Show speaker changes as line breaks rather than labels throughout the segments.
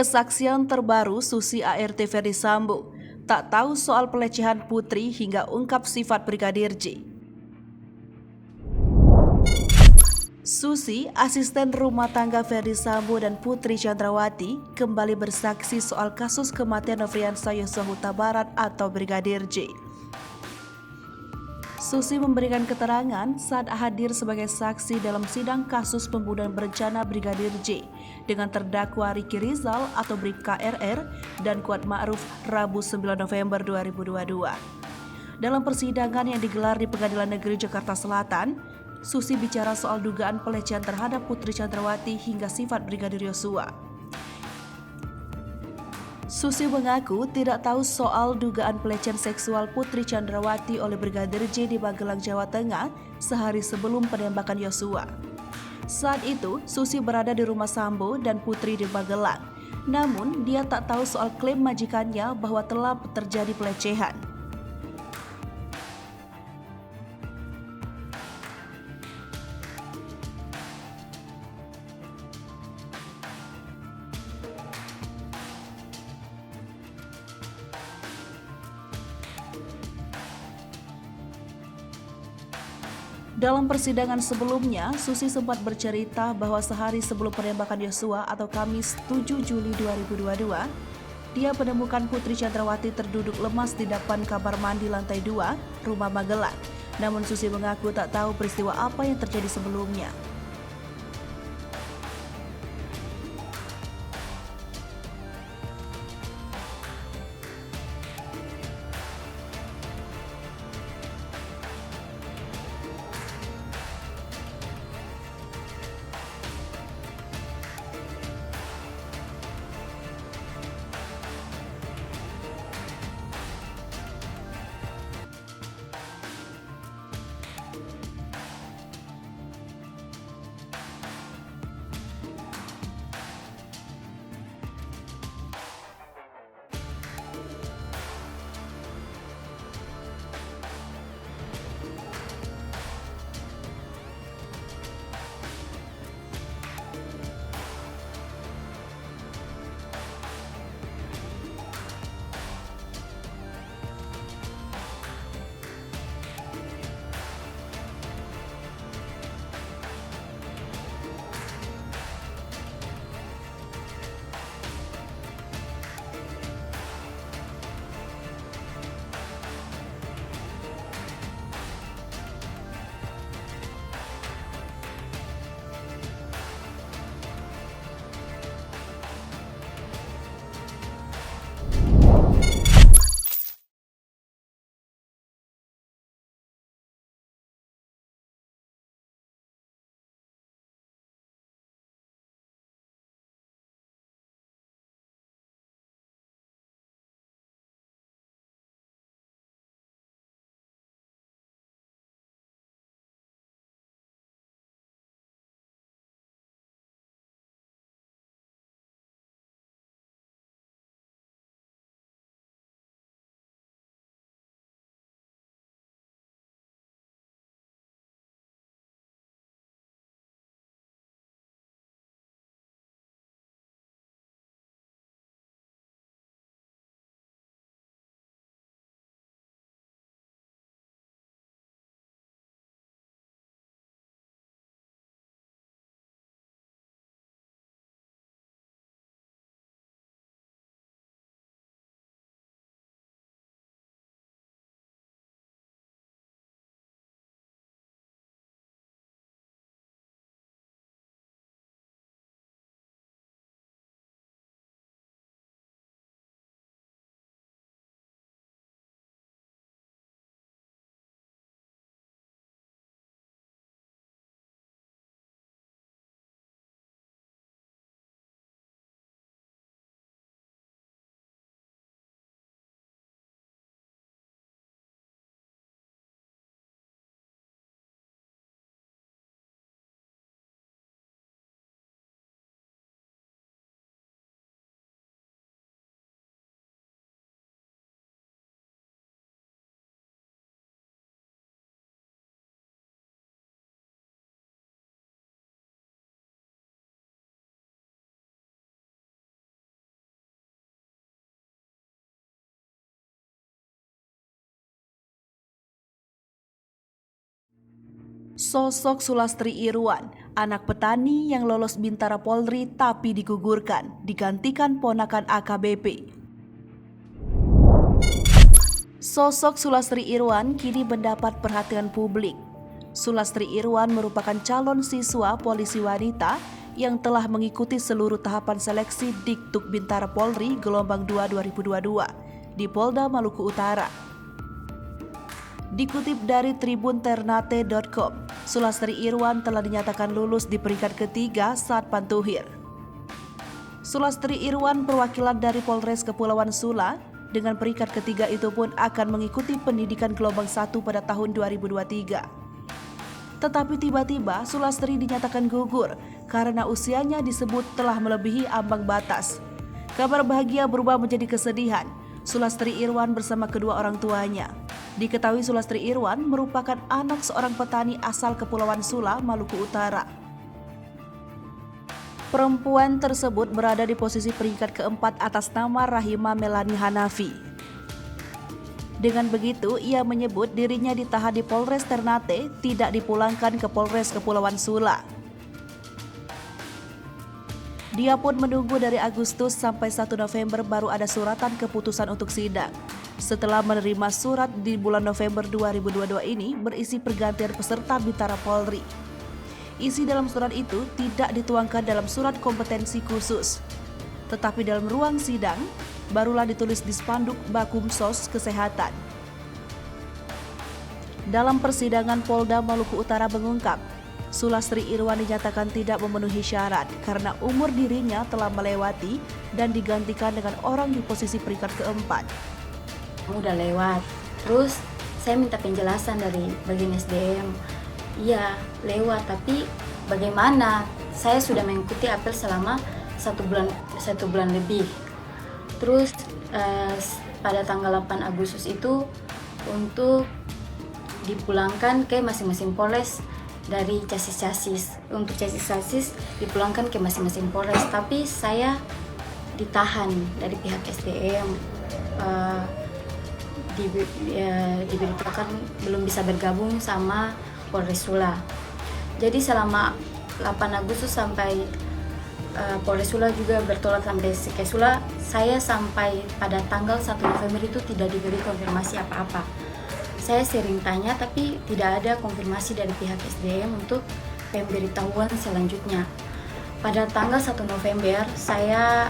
Kesaksian terbaru Susi ART Ferdy Sambo, tak tahu soal pelecehan Putri hingga ungkap sifat Brigadir J. Susi, asisten rumah tangga Ferdy Sambo dan Putri Chandrawati, kembali bersaksi soal kasus kematian Nofriansah Yosua Huta Barat atau Brigadir J. Susi memberikan keterangan saat hadir sebagai saksi dalam sidang kasus pembunuhan berencana Brigadir J dengan terdakwa Ricky Rizal atau Bribka RR dan Kuat Ma'ruf Rabu 9 November 2022. Dalam persidangan yang digelar di Pengadilan Negeri Jakarta Selatan, Susi bicara soal dugaan pelecehan terhadap Putri Chandrawati hingga sifat Brigadir Yosua. Susi mengaku tidak tahu soal dugaan pelecehan seksual Putri Chandrawati oleh Brigadir J di Magelang, Jawa Tengah sehari sebelum penembakan Yosua. Saat itu, Susi berada di rumah Sambo dan Putri di Magelang. Namun, dia tak tahu soal klaim majikannya bahwa telah terjadi pelecehan. Dalam persidangan sebelumnya, Susi sempat bercerita bahwa sehari sebelum penembakan Yosua atau Kamis 7 Juli 2022, dia menemukan Putri Chandrawati terduduk lemas di depan kamar mandi lantai 2, rumah Magelang. Namun Susi mengaku tak tahu peristiwa apa yang terjadi sebelumnya. Sosok Sulastri Irwan, anak petani yang lolos Bintara Polri tapi digugurkan, digantikan ponakan AKBP. Sosok Sulastri Irwan kini mendapat perhatian publik. Sulastri Irwan merupakan calon siswa polisi wanita yang telah mengikuti seluruh tahapan seleksi Diktuk Bintara Polri gelombang 2 2022 di Polda Maluku Utara. Dikutip dari tribunternate.com, Sulastri Irwan telah dinyatakan lulus di peringkat ketiga saat pantuhir. Sulastri Irwan perwakilan dari Polres Kepulauan Sula dengan peringkat ketiga itu pun akan mengikuti pendidikan gelombang 1 pada tahun 2023. Tetapi tiba-tiba Sulastri dinyatakan gugur karena usianya disebut telah melebihi ambang batas. Kabar bahagia berubah menjadi kesedihan. Sulastri Irwan bersama kedua orang tuanya. Diketahui Sulastri Irwan merupakan anak seorang petani asal Kepulauan Sula, Maluku Utara. Perempuan tersebut berada di posisi peringkat keempat atas nama Rahima Melani Hanafi. Dengan begitu, ia menyebut dirinya ditahan di Polres Ternate, tidak dipulangkan ke Polres Kepulauan Sula. Dia pun menunggu dari Agustus sampai 1 November baru ada suratan keputusan untuk sidang. Setelah menerima surat di bulan November 2022 ini berisi pergantian peserta Bintara Polri. Isi dalam surat itu tidak dituangkan dalam surat kompetensi khusus. Tetapi dalam ruang sidang, barulah ditulis di spanduk Bakumsos Kesehatan. Dalam persidangan, Polda Maluku Utara mengungkap, Sulastri Irwan dinyatakan tidak memenuhi syarat karena umur dirinya telah melewati dan digantikan dengan orang di posisi peringkat keempat.
Udah lewat, terus saya minta penjelasan dari bagian SDM. Iya, lewat, tapi bagaimana? Saya sudah mengikuti apel selama satu bulan lebih. Terus pada tanggal 8 Agustus itu untuk dipulangkan ke masing-masing Polres dari chassis. Untuk chassis dipulangkan ke masing-masing Polres, tapi saya ditahan dari pihak SDM. Diberitakan belum bisa bergabung sama Polres Sula. Jadi selama 8 Agustus sampai Polres Sula juga bertolak sampai ke Sula, saya sampai pada tanggal 1 November itu tidak diberi konfirmasi apa-apa. Saya sering tanya tapi tidak ada konfirmasi dari pihak SDM untuk pemberitahuan selanjutnya. Pada tanggal 1 November saya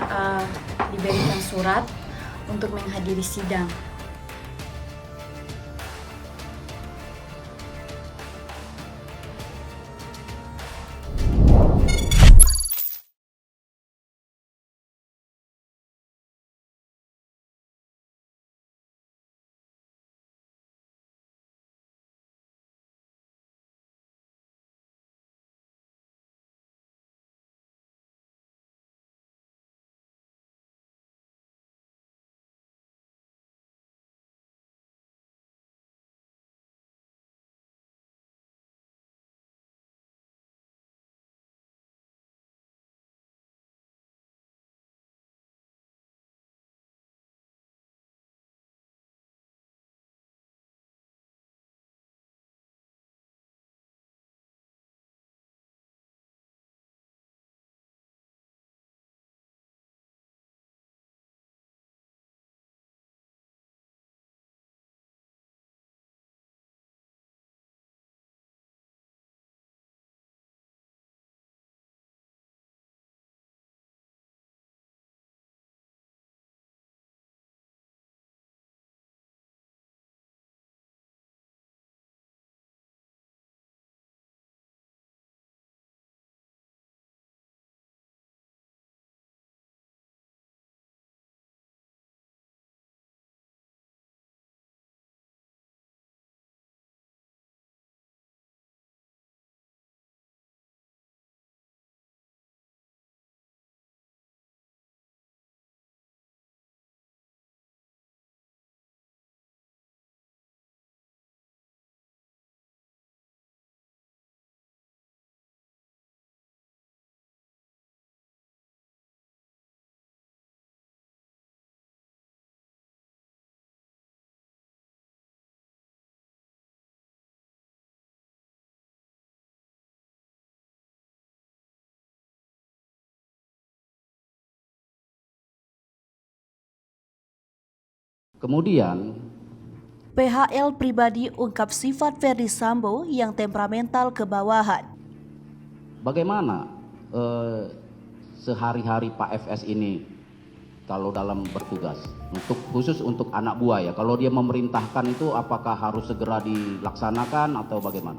diberikan surat untuk menghadiri sidang.
Kemudian
PHL pribadi ungkap sifat Ferdy Sambo yang temperamental kebawahan.
bagaimana sehari-hari Pak FS ini kalau dalam bertugas, khusus untuk anak buah ya, kalau dia memerintahkan itu apakah harus segera dilaksanakan atau bagaimana?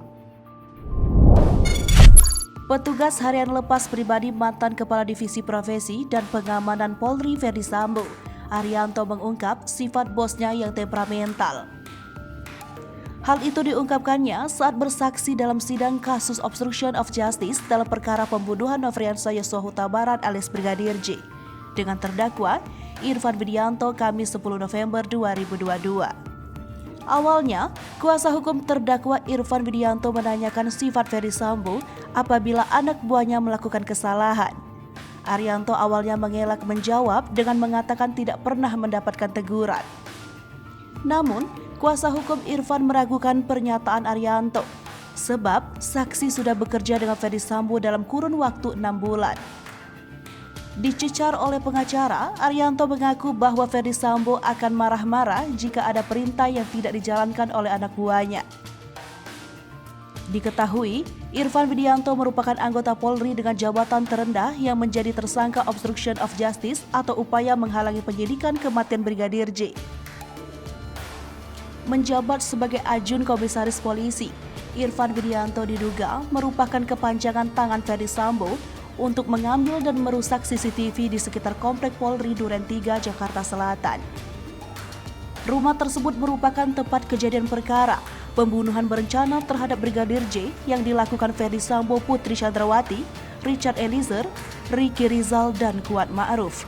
Petugas harian lepas pribadi mantan Kepala Divisi Profesi dan Pengamanan Polri Ferdy Sambo, Arianto, mengungkap sifat bosnya yang temperamental. Hal itu diungkapkannya saat bersaksi dalam sidang kasus obstruction of justice dalam perkara pembunuhan Nofriansah Yosua Huta Barat alias Brigadir J dengan terdakwa Irfan Widianto Kamis 10 November 2022. Awalnya, kuasa hukum terdakwa Irfan Widianto menanyakan sifat Ferdy Sambo apabila anak buahnya melakukan kesalahan. Arianto awalnya mengelak menjawab dengan mengatakan tidak pernah mendapatkan teguran. Namun, kuasa hukum Irfan meragukan pernyataan Arianto, sebab saksi sudah bekerja dengan Ferdy Sambo dalam kurun waktu 6 bulan. Dicecar oleh pengacara, Arianto mengaku bahwa Ferdy Sambo akan marah-marah jika ada perintah yang tidak dijalankan oleh anak buahnya. Diketahui, Irfan Widianto merupakan anggota Polri dengan jabatan terendah yang menjadi tersangka obstruction of justice atau upaya menghalangi penyidikan kematian Brigadir J. Menjabat sebagai Ajun Komisaris Polisi, Irfan Widianto diduga merupakan kepanjangan tangan Ferdy Sambo untuk mengambil dan merusak CCTV di sekitar Komplek Polri Duren 3, Jakarta Selatan. Rumah tersebut merupakan tempat kejadian perkara pembunuhan berencana terhadap Brigadir J yang dilakukan Ferdy Sambo, Putri Chandrawati, Richard Eliezer, Ricky Rizal, dan Kuat Ma'ruf.